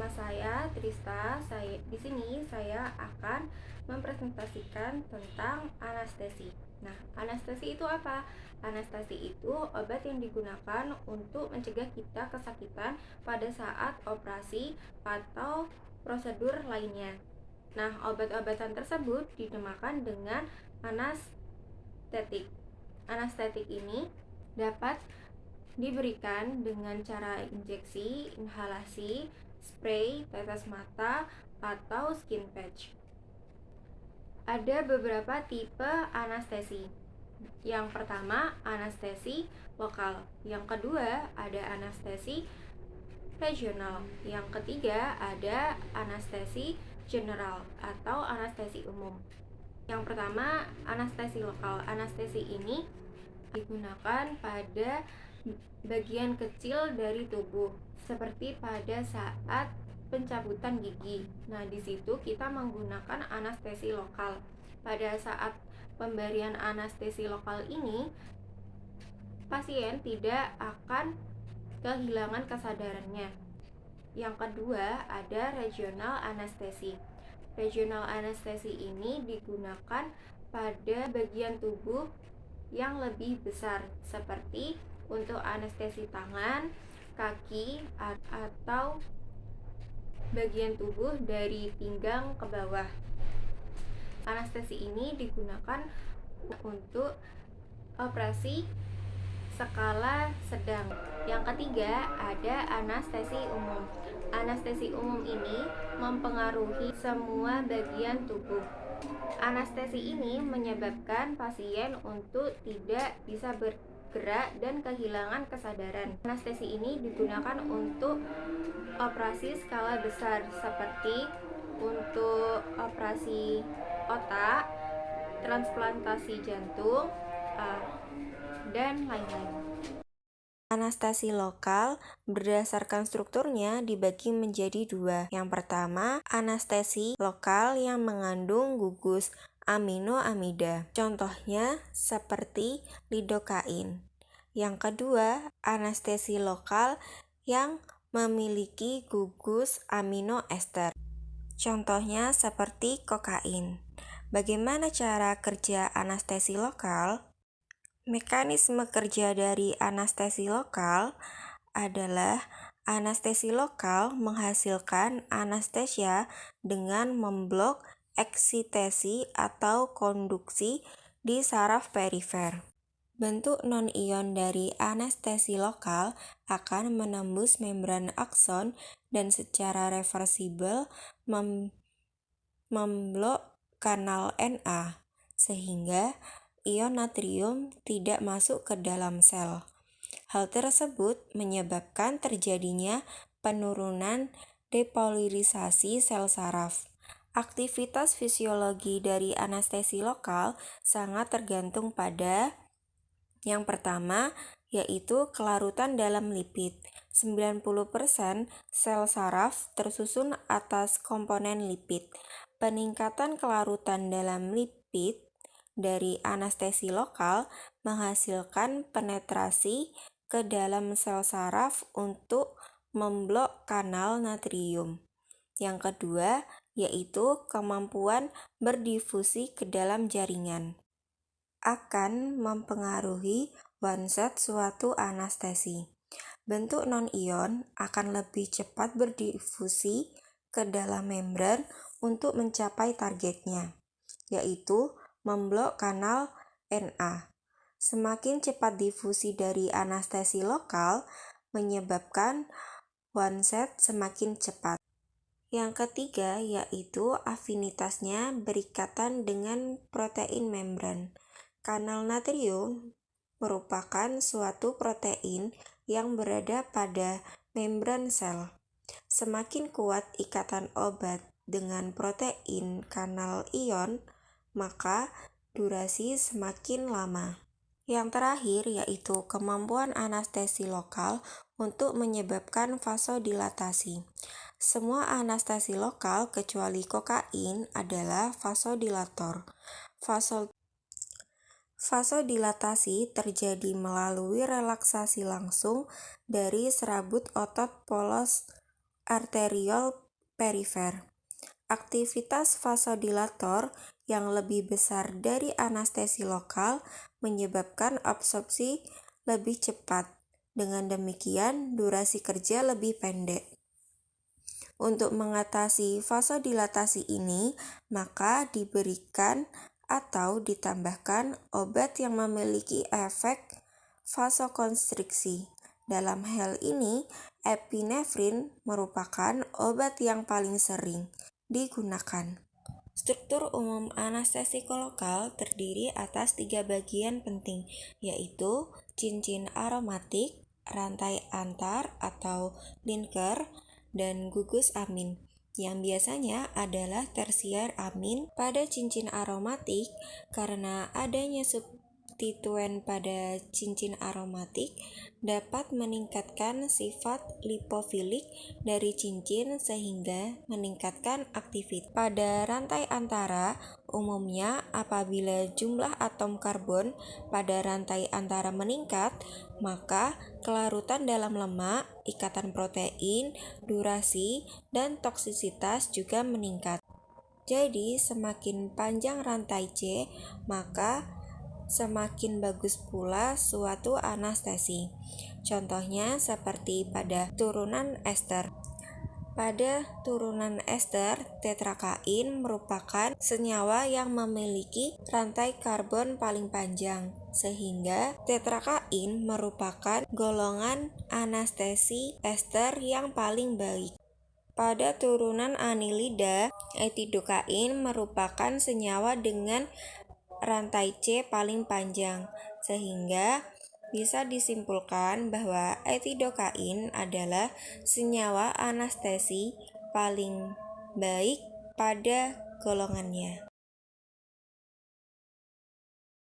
Nama saya Trista. Di sini saya akan mempresentasikan tentang anestesi. Nah, anestesi itu apa? Anestesi itu obat yang digunakan untuk mencegah kita kesakitan pada saat operasi atau prosedur lainnya. Nah, obat-obatan tersebut dinamakan dengan anestetik. Anestetik ini dapat diberikan dengan cara injeksi, inhalasi, spray, tetes mata, atau skin patch. Ada beberapa tipe anestesi. Yang pertama, anestesi lokal. Yang kedua, ada anestesi regional. Yang ketiga, ada anestesi general atau anestesi umum. Yang pertama, anestesi lokal. Anestesi ini digunakan pada bagian kecil dari tubuh, seperti pada saat pencabutan gigi. Nah, di situ kita menggunakan anestesi lokal. Pada saat pemberian anestesi lokal ini, pasien tidak akan kehilangan kesadarannya. Yang kedua, ada regional anestesi. Regional anestesi ini digunakan pada bagian tubuh yang lebih besar, seperti untuk anestesi tangan, kaki, atau bagian tubuh dari pinggang ke bawah. Anestesi ini digunakan untuk operasi skala sedang. Yang ketiga, ada anestesi umum. Anestesi umum ini mempengaruhi semua bagian tubuh. Anestesi ini menyebabkan pasien untuk tidak bisa bergerak dan kehilangan kesadaran. Anestesi ini digunakan untuk operasi skala besar, seperti untuk operasi otak, transplantasi jantung, dan lain-lain. Anestesi lokal berdasarkan strukturnya dibagi menjadi dua. Yang pertama, anestesi lokal yang mengandung gugus aminoamida. Contohnya seperti lidokain. Yang kedua, anestesi lokal yang memiliki gugus aminoester. Contohnya seperti kokain. Bagaimana cara kerja anestesi lokal? Mekanisme kerja dari anestesi lokal adalah anestesi lokal menghasilkan anestesia dengan memblok eksitasi atau konduksi di saraf perifer. Bentuk non-ion dari anestesi lokal akan menembus membran akson dan secara reversibel memblok kanal Na, sehingga ion natrium tidak masuk ke dalam sel. Hal tersebut menyebabkan terjadinya penurunan depolarisasi sel saraf. Aktivitas fisiologi dari anestesi lokal sangat tergantung pada yang pertama, yaitu kelarutan dalam lipid. 90% sel saraf tersusun atas komponen lipid. Peningkatan kelarutan dalam lipid dari anestesi lokal menghasilkan penetrasi ke dalam sel saraf untuk memblok kanal natrium. Yang kedua, yaitu kemampuan berdifusi ke dalam jaringan. Akan mempengaruhi onset suatu anestesi. Bentuk non-ion akan lebih cepat berdifusi ke dalam membran untuk mencapai targetnya, yaitu memblok kanal Na. Semakin cepat difusi dari anestesi lokal menyebabkan onset semakin cepat. Yang ketiga yaitu afinitasnya berikatan dengan protein membran. Kanal natrium merupakan suatu protein yang berada pada membran sel. Semakin kuat ikatan obat dengan protein kanal ion, maka durasi semakin lama. Yang terakhir yaitu kemampuan anestesi lokal untuk menyebabkan vasodilatasi. Semua anestesi lokal kecuali kokain adalah vasodilator. Vasodilatasi terjadi melalui relaksasi langsung dari serabut otot polos arteriol perifer. Aktivitas vasodilator yang lebih besar dari anestesi lokal menyebabkan absorpsi lebih cepat. Dengan demikian, durasi kerja lebih pendek. Untuk mengatasi vasodilatasi ini, maka diberikan atau ditambahkan obat yang memiliki efek vasokonstriksi. Dalam hal ini, epinefrin merupakan obat yang paling sering digunakan. Struktur umum anestesi lokal terdiri atas 3 bagian penting, yaitu cincin aromatik, rantai antar atau linker, dan gugus amin, yang biasanya adalah tersier amin pada cincin aromatik. Karena adanya substituen pada cincin aromatik dapat meningkatkan sifat lipofilik dari cincin sehingga meningkatkan aktivitas. Pada rantai antara, umumnya apabila jumlah atom karbon pada rantai antara meningkat, maka kelarutan dalam lemak, ikatan protein, durasi, dan toksisitas juga meningkat. Jadi, semakin panjang rantai C, maka semakin bagus pula suatu anestesi. Contohnya seperti pada turunan ester. Pada turunan ester, tetrakain merupakan senyawa yang memiliki rantai karbon paling panjang, sehingga tetrakain merupakan golongan anestesi ester yang paling baik. Pada turunan anilida, etidokain merupakan senyawa dengan rantai C paling panjang, sehingga bisa disimpulkan bahwa etidokain adalah senyawa anestesi paling baik pada golongannya.